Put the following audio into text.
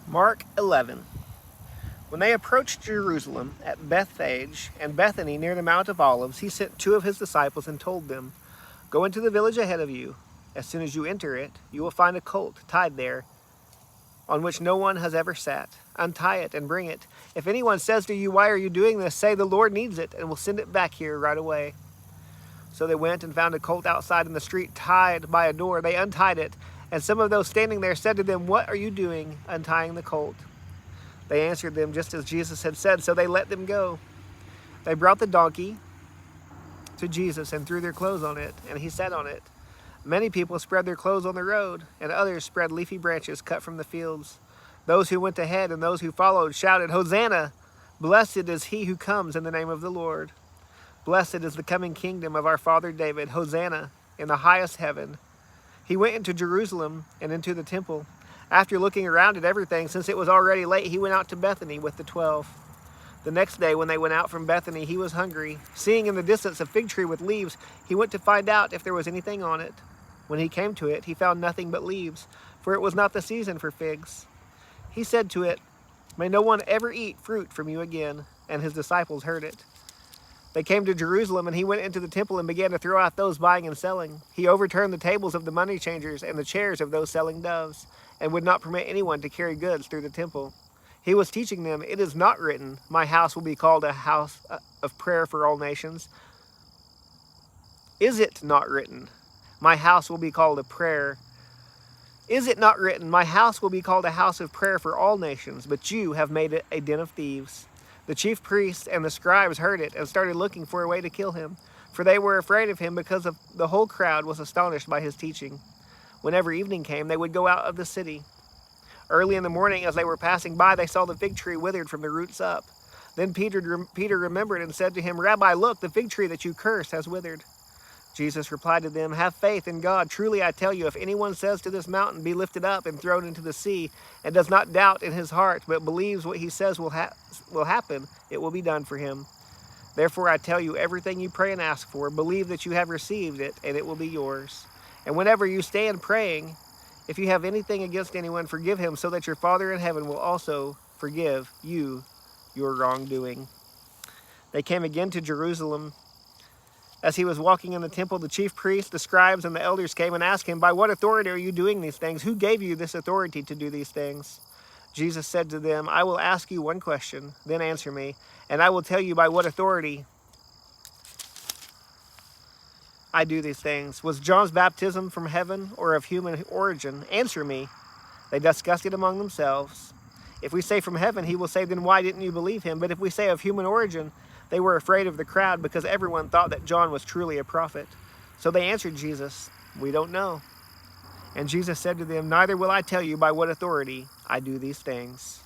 Mark 11. When they approached Jerusalem at Bethphage and Bethany near the Mount of Olives, he sent two of his disciples and told them, "Go into the village ahead of you. As soon as you enter it, you will find a colt tied there on which no one has ever sat. Untie it and bring it. If anyone says to you, 'Why are you doing this?' say, 'The Lord needs it, and will send it back here right away.'" So they went and found a colt outside in the street tied by a door. They untied it, and some of those standing there said to them, "What are you doing untying the colt?" They answered them just as Jesus had said, so they let them go. They brought the donkey to Jesus and threw their clothes on it, and he sat on it. Many people spread their clothes on the road, and others spread leafy branches cut from the fields. Those who went ahead and those who followed shouted, "Hosanna! Blessed is he who comes in the name of the Lord. Blessed is the coming kingdom of our father David. Hosanna in the highest heaven." He went into Jerusalem and into the temple. After looking around at everything, since it was already late, he went out to Bethany with the 12. The next day, when they went out from Bethany, he was hungry. Seeing in the distance a fig tree with leaves, he went to find out if there was anything on it. When he came to it, he found nothing but leaves, for it was not the season for figs. He said to it, "May no one ever eat fruit from you again." And his disciples heard it. They came to Jerusalem, and he went into the temple and began to throw out those buying and selling. He overturned the tables of the money changers and the chairs of those selling doves, and would not permit anyone to carry goods through the temple. He was teaching them, "It is not written, 'My house will be called a house of prayer for all nations.' Is it not written, 'My house will be called a prayer'? Is it not written, 'My house will be called a house of prayer for all nations'? But you have made it a den of thieves." The chief priests and the scribes heard it and started looking for a way to kill him, for they were afraid of him because of the whole crowd was astonished by his teaching. Whenever evening came, they would go out of the city. Early in the morning, as they were passing by, they saw the fig tree withered from the roots up. Then Peter remembered and said to him, "Rabbi, look, the fig tree that you cursed has withered." Jesus replied to them, "Have faith in God. Truly I tell you, if anyone says to this mountain, 'Be lifted up and thrown into the sea,' and does not doubt in his heart, but believes what he says will happen, it will be done for him. Therefore I tell you, everything you pray and ask for, believe that you have received it, and it will be yours. And whenever you stand praying, if you have anything against anyone, forgive him, so that your Father in heaven will also forgive you your wrongdoing." They came again to Jerusalem. As he was walking in the temple, the chief priests, the scribes, and the elders came and asked him, "By what authority are you doing these things? Who gave you this authority to do these things?" Jesus said to them, "I will ask you one question, then answer me, and I will tell you by what authority I do these things. Was John's baptism from heaven or of human origin? Answer me." They discussed it among themselves. "If we say from heaven," he will say, "then why didn't you believe him? But if we say of human origin," they were afraid of the crowd because everyone thought that John was truly a prophet. So they answered Jesus, "We don't know." And Jesus said to them, "Neither will I tell you by what authority I do these things."